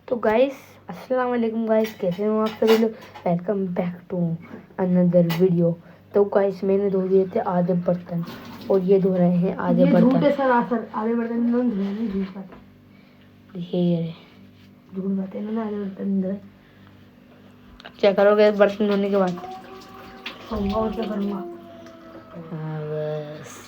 तो गाइस अस्सलाम वालेकुम गाइस, कैसे हो आप सभी लोग। Welcome back to another video. तो गाइस मैंने धो दिए थे आधे बर्तन और ये धो रहे हैं आधे बर्तन। झूठ है सर, आधे बर्तन इन्होंने धोए नहीं, झूठ बात। देखिए ये झूठ बात है, इन्होंने आधे बर्तन धोए। अब क्या करोगे बर्तन धोने के बाद? सोऊंगा और क्या करूँगा। हाँ बस।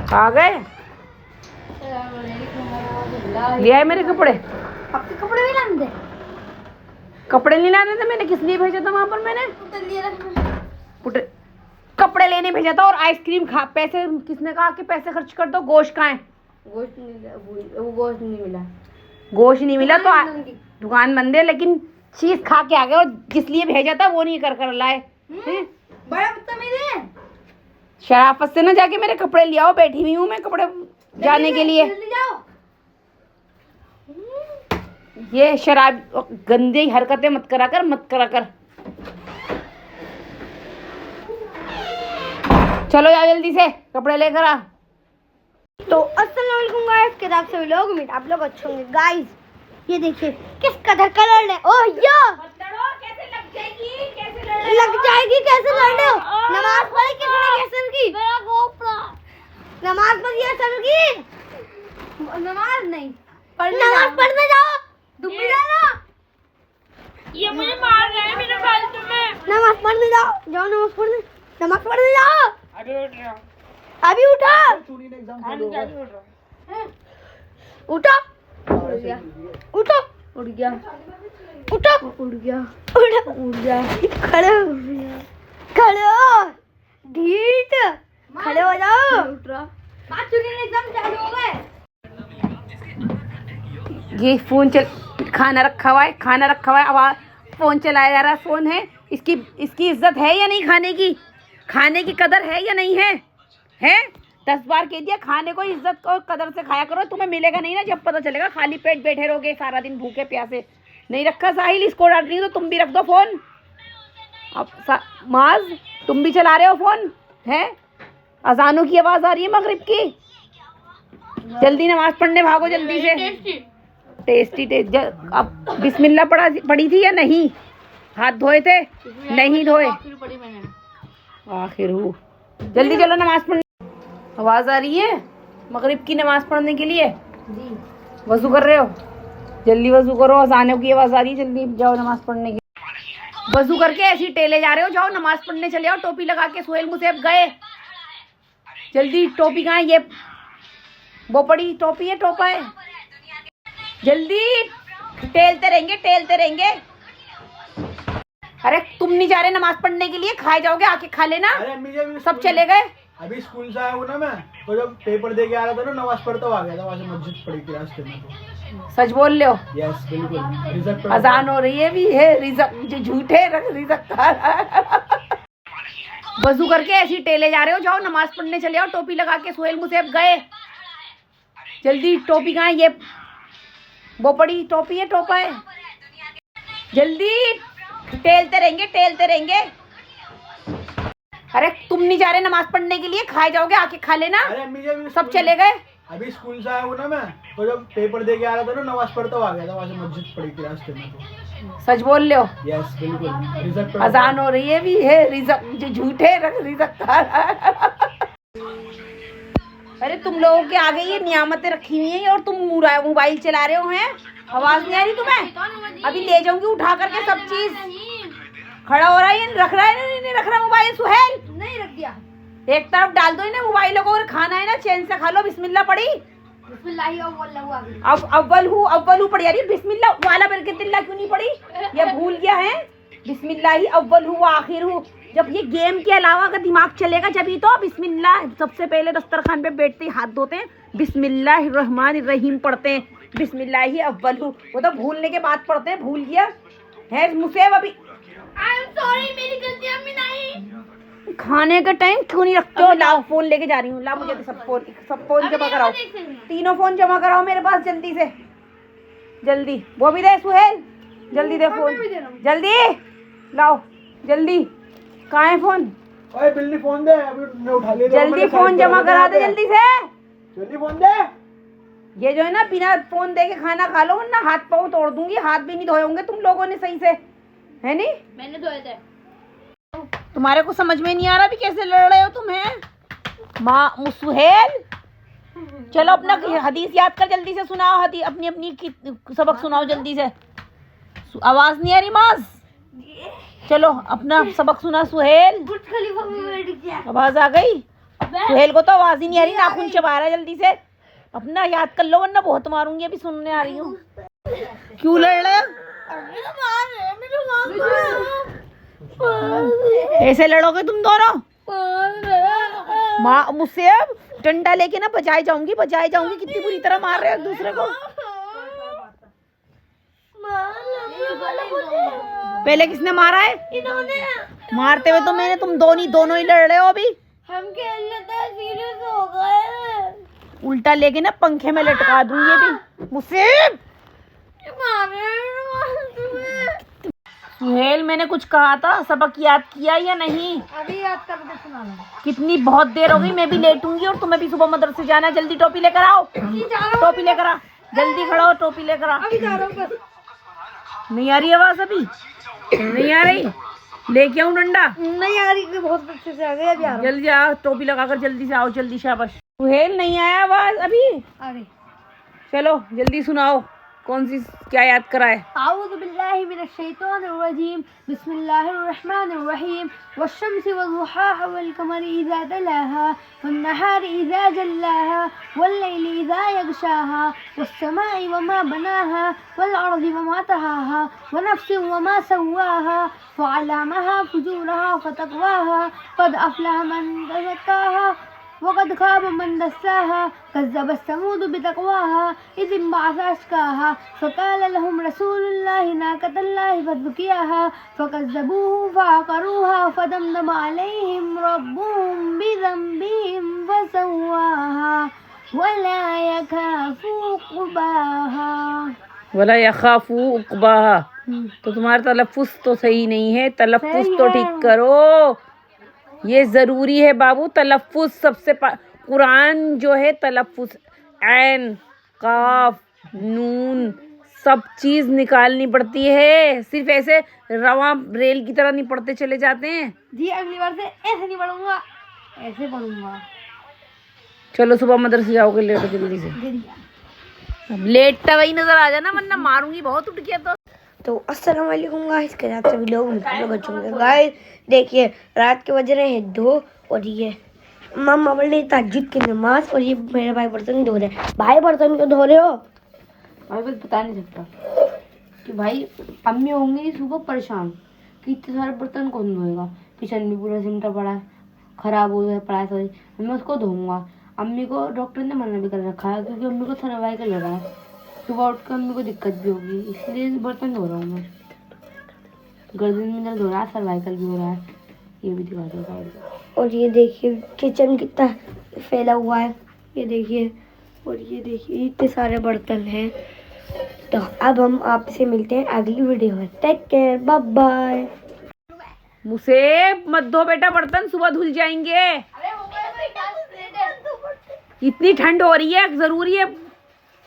आ गए? ले आए मेरे कपड़े? आपके कपड़े भी लाने थे? कपड़े नहीं लाने थे, मैंने किस लिए भेजा था वहां पर? मैंने कपड़े लेने भेजा था और आइसक्रीम खा। पैसे किसने कहा कि पैसे खर्च कर दो? गोश्त कहाँ है? गोश्त नहीं, वो गोश्त नहीं मिला। गोश्त नहीं मिला तो दुकान बंद है, लेकिन चीज खा के आ गए और किस लिए भेजा था वो नहीं कर लाए। बड़ा बदतमीज है। शराफत से ना जाके मेरे कपड़े ले आओ, बैठी हुई हूँ मैं कपड़े जाने के लिए। ये शराब गंदी हरकतें मत करा कर। चलो जाओ जल्दी से कपड़े लेकर आ। तो अस्सलाम वालेकुम गाइस, कैसे आप सभी लोग? उम्मीद आप लोग अच्छे होंगे। गाइस ये देखिए किस कदर कलर है। ओह या कैसे लग जाएगी? कैसे लड़? नमाज पढ़ी किसने? कैसल की नमाज पढ़ी असल की नमाज नहीं नमाज पढ़ने जाओ। डुबी जाना। ये मुझे मार रहे हैं मेरे फालतू में। नमाज पढ़ने जाओ नमाज पढ़ने जाओ। अरे उठ रहा, अभी उठा। उठो उठ गया खड़े हो ढीठ खड़े हो जाओ। बात सुनिए, एग्जाम चालू हो गए। ये फोन खाना रखा हुआ है, अब फोन चलाया जा रहा है। फोन है, इसकी इज्जत है या नहीं? खाने की कदर है या नहीं है? 10 बार कह दिया, खाने को इज्जत को कदर से खाया करो। तुम्हें मिलेगा नहीं ना, जब पता चलेगा। खाली पेट बैठे रहोगे सारा दिन भूखे प्यासे। नहीं रखा साहिल, इसको डांट रही हो तो तुम भी रख दो फोन। अब माज तुम भी चला रहे हो फोन है? अजानों की आवाज आ रही है मगरिब की। जल्दी नमाज पढ़ने भागो जल्दी से। टेस्टी अब बिस्मिल्लाह पढ़ी थी या नहीं? हाथ धोए थे? नहीं धोए। आखिर हूँ, जल्दी चलो नमाज पढ़ने। आवाज आ रही है मगरिब की नमाज पढ़ने के लिए जी। वजू कर रहे हो? जल्दी वजू करो, अजानों की आवाज आ रही है। जल्दी जाओ नमाज पढ़ने की। वजू करके ऐसी टेले जा रहे हो, जाओ नमाज पढ़ने चले आओ। टोपी लगा के सुहेल मुसेब गए। जल्दी टोपी कहाँ है? ये वो पड़ी टोपी है, टोपा है। जल्दी टेलते रहेंगे। अरे तुम नहीं जा रहे नमाज पढ़ने के लिए? खाए जाओगे, आके खा लेना। सब चले गए। अभी स्कूल से आया हूँ ना मैं, तो जब पेपर दे के आ रहा था ना, नमाज पढ़ता आ गया था। वहाँ से मस्जिद पड़ी थी रास्ते में। सच बोल रहे हो? यस बिल्कुल। अजान हो रही है भी है। रिजक जो झूठे रिजक वजू करके ऐसी टेले जा रहे हो, जाओ नमाज पढ़ने चले आओ। टोपी लगा के सुहेल मुसेब गए। जल्दी टोपी कहाँ है? ये वो पड़ी टोपी है, टोपा है। जल्दी टेलते रहेंगे। अरे तुम नहीं जा रहे नमाज पढ़ने के लिए? खाए जाओगे, आके खा लेना। सब चले गए। अभी स्कूल से आया हूँ ना मैं, तो जब पेपर दे के आ रहा था ना, नमाज पढ़ता आ गया था। वहाँ से मस्जिद पड़ी थी रास्ते में। सच बोल रहे हो? यस बिल्कुल। अजान हो रही है भी है। रिजक जो झूठे रिजक। अरे तुम लोगों के आगे ये नियामतें रखी हुई हैं और तुम मोबाइल चला रहे हो हैं। आवाज नहीं आ रही तुम्हें? अभी ले जाऊंगी उठा करके सब चीज। खड़ा हो रहा है, रख रहा है नहीं रख रहा मोबाइल? सुहेल नहीं रख दिया। एक तरफ डाल दो इन्हें मोबाइलों को, और खाना है ना चैन से खा लो। बिस्मिल्लाह पढ़ी? अब अव्वल हूँ पढ़ी। यार बिस्मिल्लाह वाला बरकतिल्लाह क्यों नहीं पढ़ी? ये भूल गया है। बिस्मिल्लाह अव्वल हूँ आखिर हूँ। जब ये गेम के अलावा अगर दिमाग चलेगा जब ही तो बिस्मिल्लाह सबसे पहले दस्तरखान पे बैठते ही हाथ धोते हैं, बिस्मिल्लाहिर्रहमानिर्रहीम पढ़ते हैं। बिस्मिल्लाही अव्वलहू, वो तो भूलने के बाद पढ़ते हैं, भूल गया है मुसेब अभी। आई एम सॉरी, मेरी गलती अम्मी नहीं। खाने का टाइम क्यों नहीं रखते हो? लाओ फोन लेके जा रही हूँ, ला मुझे सब फोन जमा कराओ, तीनों फोन जमा कराओ मेरे पास जल्दी से, जल्दी। वो भी दे सुहेल, जल्दी दे फोन, जल्दी लाओ जल्दी। कहाँ है फोन? ओए बिल्ली फोन दे, अभी मैं उठा ले। जल्दी फोन जमा करा दे जल्दी से, जल्दी फोन दे। ये जो है ना बिना फोन दे के खाना खा लो वरना हाथ पाँव तोड़ दूंगी। हाथ भी नहीं धोए होंगे तुम लोगों ने सही से, है नहीं? मैंने धोए थे। तुम्हारे को समझ में नहीं आ रहा भी कैसे लड़ रहे हो तुम, हैं माँ सुहेल। चलो अपना हदीस याद कर, जल्दी से सुनाओ हदीस, अपनी अपनी की सबक सुनाओ जल्दी से। आवाज नहीं आ रही माज, चलो अपना सबक सुना सुहेल। बुर्ज खलीफा में बैठ गया। आवाज आ गई? सुहेल को तो आवाज ही नहीं आ रही, नाखून चबा रहा है। जल्दी से अपना याद कर लो वरना बहुत मारूंगी, अभी सुनने आ रही हूँ। क्यों लड़ रहे हो? ऐसे लड़ोगे तुम दोनों? माँ मुझसे अब डंडा लेके ना बजाए जाऊंगी, बजाए जाऊंगी। कितनी बुरी तरह मार रहे हो एक दूसरे को। पहले किसने मारा है? इन्होंने। मारते हुए तो मैंने, तुम दोनों ही लड़ रहे हो अभी। हम खेल रहे थे, सीरियस हो गए। उल्टा लेके ना पंखे में लटका दूंगी अभी मुझसे। सुहेल मैंने कुछ कहा था, सबक याद किया या नहीं? अभी याद करके सुना लो। कितनी बहुत देर हो गई, मैं भी लेटूंगी और तुम्हें भी सुबह मदरसे जाना है। जल्दी टोपी लेकर आओ, टोपी लेकर आ, जल्दी खड़ा हो, टोपी लेकर आ। अभी जा रहा हूँ बस। नहीं आ रही आवाज अभी? नहीं आ रही? लेके आऊं डंडा? नहीं आ रही, बहुत अच्छे से आ गई। अभी आ रहा हूँ। जल्दी आओ, टोपी लगाकर जल्दी से आओ, जल्दी। शाबाश। सुहेल नहीं आया आवाज अभी? अरे चलो जल्दी सुनाओ, कौन सी क्या याद कराए? आऊज़ु बिल्लाहि मिनश शैतानिर रजीम, बिस्मिल्लाहिर रहमानिर रहीम। वश्शम्सि वज़ुहाहा वल्क़मरि इज़ा तलाहा वन्नहारि इज़ा जल्लाहा वल्लैलि इज़ा यग़शाहा वस्समाइ वमा बनाहा वल्अर्दि वमा तहाहा वनफ्सिन वमा सव्वाहा फ़अल्हमहा फुजूरहा फ़तक़वाहा क़द अफ़लह मन तज़क्काहा वक़द ख़ाब मन दस्साहा कज़्ज़बत समूद बितक़वाहा इज़ इंबअस अश्क़ाहा फ़क़ाल लहुम रसूलुल्लाहि नाक़तल्लाहि फ़ज़ुकियाहा फ़कज़्ज़बूहु फ़अक़रूहा फ़दमदम अलैहिम रब्बुहुम बिज़ंबिहिम फ़सव्वाहा वला यख़ाफ़ु उक़बाहा। वला यख़ाफ़ु उक़बाहा। तो तुम्हारा तलफ़्फ़ुज़ तो सही नहीं है, तलफ़्फ़ुज़ तो ठीक करो। ये जरूरी है बाबू, तलफ़्फ़ुज़ सबसे कुरान जो है तलफ़्फ़ुज़, ऐन काफ नून सब चीज़ निकालनी पड़ती है, सिर्फ ऐसे रवा रेल की तरह नहीं पढ़ते चले जाते हैं। जी अगली बार से ऐसे नहीं पढ़ूंगा, ऐसे पढ़ूंगा। चलो सुबह मदरसे जाओगे, लेटो जल्दी से। अब लेटता वही नजर आ जाना वरना मारूंगी बहुत उठ गया तो अस्सलाम वालेकुम गाइस, कैसे आप सभी लोग बच्चों के। गाइस देखिए रात के बज रहे हैं 2 और ये मम्मा बोल रही तहज्जुद की नमाज और ये मेरे भाई बर्तन धो रहे हैं। भाई बर्तन क्यों धो रहे हो? भाई बस बता नहीं सकता कि भाई अम्मी होंगी सुबह परेशान कि इतने सारे बर्तन कौन धोएगा, किचन में पूरा सिमटा पड़ा है, खराब हो गया पड़ा है, सॉरी मैं उसको धोऊंगा। अम्मी को डॉक्टर ने मना भी कर रखा है क्योंकि अम्मी को सर्वाइकल लगा है, सुबह उठ कर अम्मी को दिक्कत भी होगी, इसलिए बर्तन धो रहा हूँ मैं। गर्दन में दर्द हो रहा है, सर्वाइकल भी हो रहा है, ये भी दिखा दो। और ये देखिए किचन कितना फैला हुआ है, ये देखिए। और ये देखिए इतने सारे बर्तन हैं। तो अब हम आपसे मिलते हैं अगली वीडियो में। Take care, bye bye. मुझसे मत धो बेटा बर्तन, सुबह धुल जाएंगे। इतनी ठंड हो रही है, जरूरी है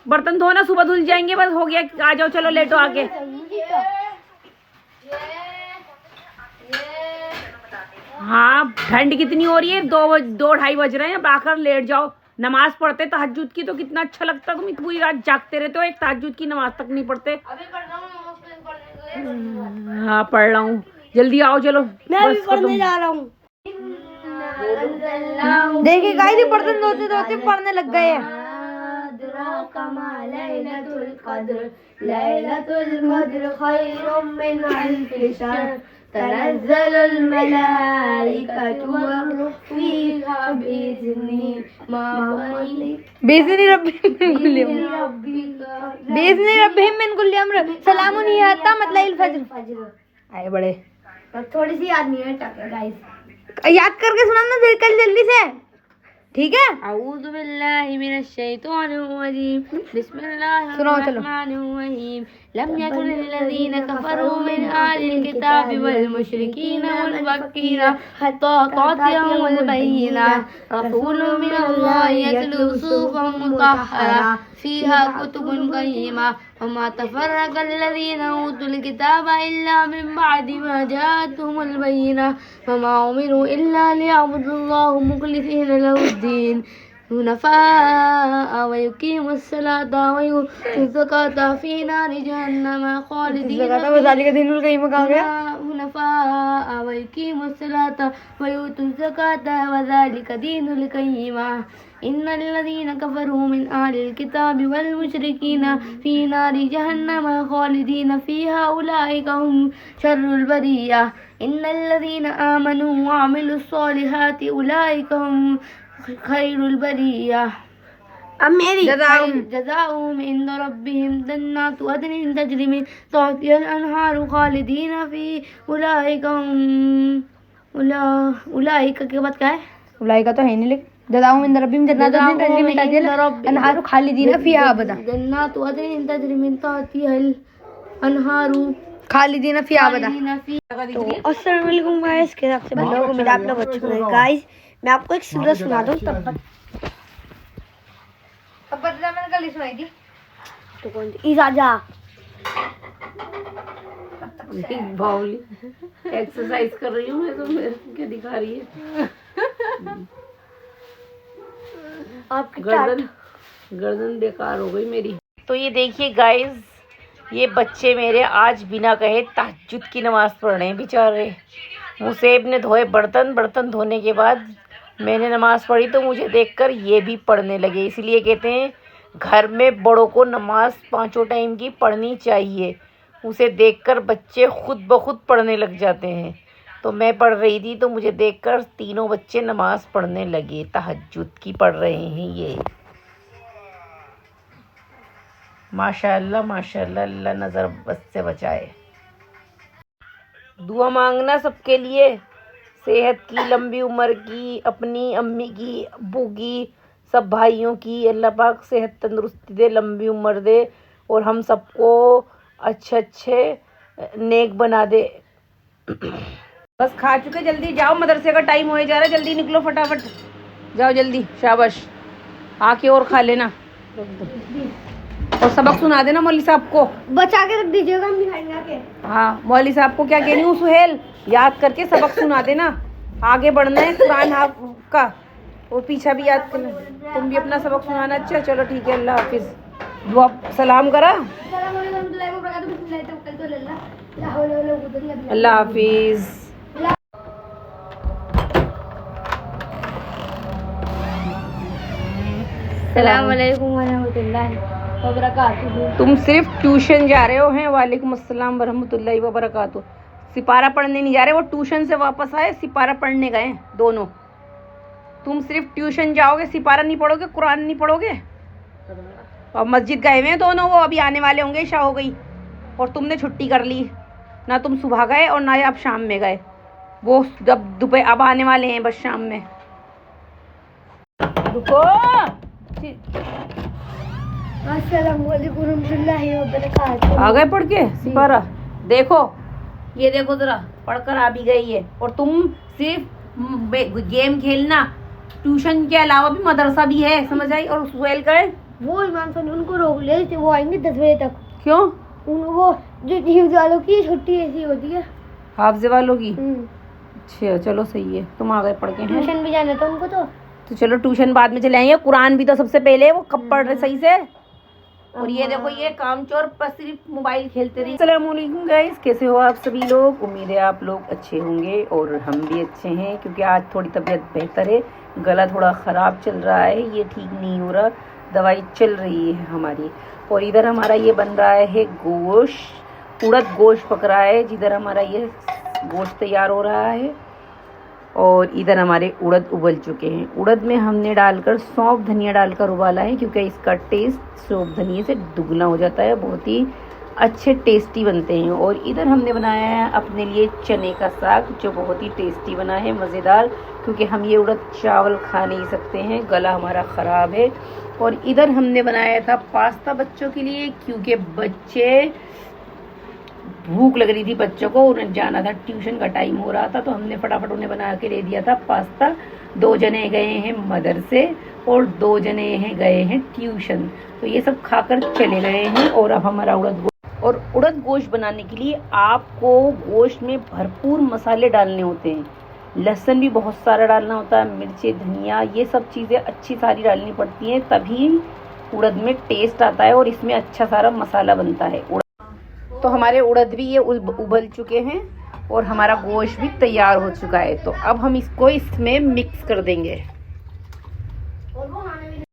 बर्तन धोना, सुबह धुल जाएंगे। बस हो गया, आ जाओ चलो लेटो आके। हाँ ठंड कितनी हो रही है, 2-2:30 बज रहे हैं, अब आकर लेट जाओ। नमाज पढ़ते तहज्जुद की तो कितना अच्छा लगता, तुम पूरी रात जागते रहते हो, एक तहज्जुद की नमाज तक नहीं पढ़ते। हाँ पढ़ रहा हूँ, जल्दी आओ चलो। मैं भी पढ़ने जा रहा हूँ। देखिए गाइस ये बर्तन धोते धोते पढ़ने लग गए हैं। लैलतुल क़द्र खैरुम मिन अल्फ़ि शहर तनज़्ज़लुल मलाइकतु वरूह फ़ीहा बिइज़्नि रब्बिहिम मिन कुल्ली अम्र सलामुन हिय हत्ता मतलइल फज्र। आए बड़े थोड़ी सी याद नहीं है गाइस, याद करके सुनाना फिर कल जल्दी से, ठीक है? अऊज़ु बिल्लाहि मिनश शैतानिर रजीम, बिस्मिल्लाहिर रहमानिर रहीम, लम यकुनिल लज़ीना कफ़रू मिन अहलिल किताबि वल मुशरिकीना मुनफ़क्कीना हत्ता तातियहुमुल बय्यिना रसूलुम मिनल्लाहि यतलू सुहुफ़न मुतहहरा फ़ीहा कुतुबुन क़य्यिमा वमा तफ़र्रक़ल लज़ीना ऊतुल किताबा इल्ला मिन बअदि मा जाअतहुमुल बय्यिना वमा उमिरू इल्ला लियअबुदुल्लाह मुख़लिसीना लहुद्दीन हुनफ़ाअ वयुक़ीमुस्सलाता वयु'तु ज़काता फ़ी नारि जहन्नम ख़ालिदीन हुनफ़ाअ वयुक़ीमुस्सलाता वयु'तु ज़काता वज़ालिका दीनुल क़य्यिमा इन्नल लज़ीना कफ़रू मिन अहलिल किताबि वल मुशरिकीना फ़ी नारि जहन्नम ख़ालिदीन फ़ीहा उलाइका हुम शर्रुल बरिया इन्नल लज़ीना आमनू व अमिलुस सालिहाति उलाइका हुम खैरुल बरिया। अब मेरी जज़ाउहुम इंदा रब्बिहिम जन्नातु अदनिन तजरी मिन तहतिहल अनहारु खालिदीन फ़ी उलाइका के बाद क्या है? उलाइका तो है नहीं, लेकिन जज़ाउहुम इंदा रब्बिहिम जन्नातु अदनिन तजरी मिन तहतिहल अनहारु खालिदीन फ़ीहा अबदा जन्नातु अदनिन तजरी मिन तहतिहल अनहारु खालिदीन फ़ीहा अबदा। तो अस्सलाम वालेकुम गाइस, के हिसाब से बंदों को मिला आप लोग अच्छे हैं गाइस। मैं आपको एक सूरत सुना दूं तब मैंने कल ही सुनाई थी। तो कौन सी? इजाजा बाउली एक्सरसाइज कर रही हूँ मैं, तो मेरे को क्या दिखा रही है? आपकी गर्दन बेकार हो गई मेरी। तो ये देखिए गाइस, ये बच्चे मेरे आज बिना कहे तहज्जुद की नमाज पढ़ रहे हैं बेचारे। मुसेब ने धोए बर्तन धोने के बाद मैंने नमाज़ पढ़ी तो मुझे देखकर ये भी पढ़ने लगे। इसलिए कहते हैं घर में बड़ों को नमाज 5 टाइम की पढ़नी चाहिए। उसे देखकर बच्चे खुद ब खुद पढ़ने लग जाते हैं। तो मैं पढ़ रही थी तो मुझे देखकर तीनों बच्चे नमाज पढ़ने लगे, तहज्जुद की पढ़ रहे हैं ये। माशाअल्लाह माशाअल्लाह, अल्लाह नज़र बस से बचाए। दुआ मांगना सबके लिए, सेहत की, लंबी उम्र की, अपनी अम्मी की, अब्बू की, सब भाइयों की। अल्लाह पाक सेहत तंदुरुस्ती दे, लंबी उम्र दे और हम सबको अच्छे नेक बना दे। बस खा चुके, जल्दी जाओ, मदरसे का टाइम हो जा रहा है, जल्दी निकलो फटाफट, जाओ जल्दी, शाबाश। आके और खा लेना और सबक सुना देना मौलवी साहब को, बचा के रख दीजिएगा, हम भी खाएंगे आके। हाँ, मौलवी साहब को क्या कह रही हूँ सुहेल, याद करके सबक सुना देना। आगे बढ़ना है कुरान का, वो पीछा भी याद करना। तुम भी अपना सबक सुनाना। अच्छा चलो ठीक है, अल्लाह हाफिज़। दुआ सलाम करा, अल्लाह हाफिज़। अस्सलाम वालेकुम वरहमतुल्लाहि वबरकातुहू। तुम सिर्फ ट्यूशन जा रहे हो हैं? वालेकुम अस्सलाम वरहमतुल्लाहि वबरकातुहू। सिपारा पढ़ने नहीं जा रहे, वो ट्यूशन से वापस आए, सिपारा पढ़ने गए दोनों। तुम सिर्फ ट्यूशन जाओगे, सिपारा नहीं पढ़ोगे, कुरान नहीं पढ़ोगे। और मस्जिद गए हुए हैं दोनों, वो अभी आने वाले होंगे, इशा हो गई और तुमने छुट्टी कर ली। ना तुम सुबह गए और ना आप शाम में गए, वो जब दोपहर अब आने वाले हैं बस शाम में। रुको, अस्सलाम वालेकुम रहमतुल्लाहि व बरकातहू। आ गए पढ़ के सिपारा? देखो ये देखो जरा, पढ़कर आ भी गई है। और तुम सिर्फ गेम खेलना, ट्यूशन के अलावा भी मदरसा भी है, समझ आई? और सुहेल का है वो इमाम साहब ने उनको रोक लिया थे, वो आएंगे 10 बजे तक। क्यों? वो जो हिफ्ज़ वालों की छुट्टी ऐसी होती है, हाफिज़े वालों की। अच्छा चलो सही है, तुम आ गए पढ़ के। ट्यूशन भी जाना था उनको। तो चलो ट्यूशन बाद में चले आएंगे, कुरान भी तो सबसे पहले, वो कब पढ़ रहे सही से। और ये देखो ये कामचोर बस सिर्फ मोबाइल खेलते रहे। अस्सलाम वालेकुम गाइस, कैसे हो आप सभी लोग? उम्मीद है आप लोग अच्छे होंगे और हम भी अच्छे हैं, क्योंकि आज थोड़ी तबीयत बेहतर है। गला थोड़ा ख़राब चल रहा है, ये ठीक नहीं हो रहा, दवाई चल रही है हमारी। और इधर हमारा ये बन रहा है गोश्त, उड़द गोश्त पक रहा है। जिधर हमारा ये गोश्त तैयार हो रहा है और इधर हमारे उड़द उबल चुके हैं। उड़द में हमने डालकर सौंफ धनिया डालकर उबाला है क्योंकि इसका टेस्ट सौंफ धनिया से दुगना हो जाता है, बहुत ही अच्छे टेस्टी बनते हैं। और इधर हमने बनाया है अपने लिए चने का साग जो बहुत ही टेस्टी बना है, मज़ेदार, क्योंकि हम ये उड़द चावल खा नहीं सकते हैं, गला हमारा ख़राब है। और इधर हमने बनाया था पास्ता बच्चों के लिए क्योंकि बच्चे भूख लग रही थी बच्चों को, उन्हें जाना था, ट्यूशन का टाइम हो रहा था, तो हमने फटाफट उन्हें बना के दे दिया था पास्ता। 2 जने गए हैं मदरसे और 2 जने हैं गए हैं ट्यूशन, तो ये सब खाकर चले गए हैं। और अब हमारा उड़द गोश्त बनाने के लिए आपको गोश्त में भरपूर मसाले डालने होते हैं, लहसुन भी बहुत सारा डालना होता है, मिर्ची धनिया ये सब चीज़ें अच्छी सारी डालनी पड़ती हैं, तभी उड़द में टेस्ट आता है और इसमें अच्छा सारा मसाला बनता है। तो हमारे उड़द भी ये उबल चुके हैं और हमारा गोश्त भी तैयार हो चुका है। तो अब हम इसको इसमें मिक्स कर देंगे।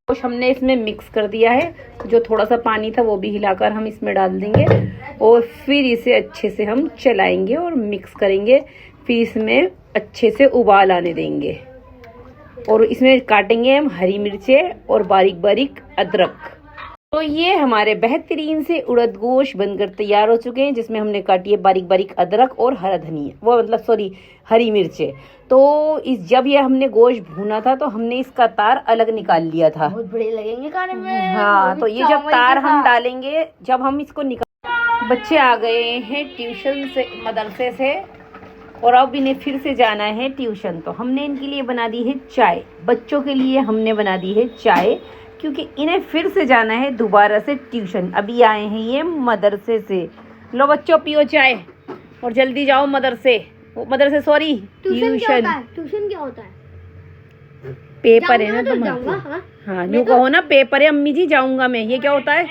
गोश्त हमने इसमें मिक्स कर दिया है, जो थोड़ा सा पानी था वो भी हिलाकर हम इसमें डाल देंगे और फिर इसे अच्छे से हम चलाएंगे और मिक्स करेंगे। फिर इसमें अच्छे से उबाल आने देंगे और इसमें काटेंगे हम हरी मिर्चें और बारीक बारीक अदरक। तो ये हमारे बेहतरीन से उड़द गोश्त बनकर तैयार हो चुके हैं, जिसमें हमने काटी है बारीक बारीक अदरक और हरा धनिया, हरी मिर्चें। तो जब ये हमने गोश्त भूना था तो हमने इसका तार अलग निकाल लिया था, बहुत बड़े लगेंगे खाने में। हाँ, तो ये जब तार हम डालेंगे, जब हम इसको निकाल, बच्चे आ गए हैं ट्यूशन से, मदरसे से, और अब इन्हें फिर से जाना है ट्यूशन। तो हमने इनके लिए बना दी है चाय, बच्चों के लिए हमने बना दी है चाय क्योंकि इन्हें फिर से जाना है दोबारा से ट्यूशन। अभी आए हैं ये मदरसे से। लो बच्चों पियो चाय और जल्दी जाओ मदरसे सॉरी ट्यूशन। ट्यूशन क्या होता है? पेपर है ना जाऊंगा, तुम्हारा। हाँ यूँ कहो ना, पेपर है अम्मी जी, जाऊंगा मैं। ये क्या होता है?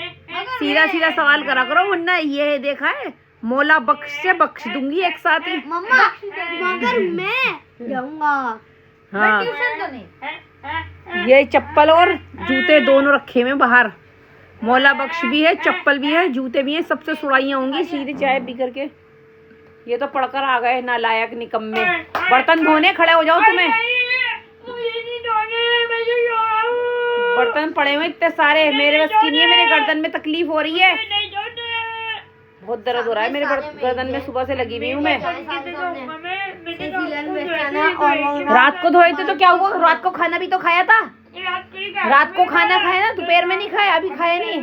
सीधा सीधा सवाल करा करो, वरना ये देखा है मौला बख्श से बख्श दूंगी एक साथ ही। मम्मा मगर मैं जाऊंगा। हाँ ट्यूशन तो नहीं। ये चप्पल और जूते दोनों रखे हुए बाहर, मौला बख्श भी है, चप्पल भी है, जूते भी हैं, सबसे सुड़ाइयाँ होंगी सीधे चाय पी करके। ये तो पढ़कर आ गए नालायक निकम्मे। बर्तन धोने खड़े हो जाओ, तुम्हें बर्तन पड़े हुए इतने सारे, मेरे बस की नहीं है, मेरे गर्दन में तकलीफ हो रही है, बहुत दर्द हो रहा है मेरे गर्दन में, सुबह से लगी हुई हूँ मैं। रात को धोए थे तो क्या हुआ? रात को खाना भी तो खाया था, रात को खाना खाया ना, दोपहर में नहीं खाया, अभी खाया नहीं,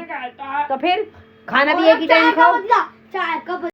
तो फिर खाना भी एक ही टाइम खाओ।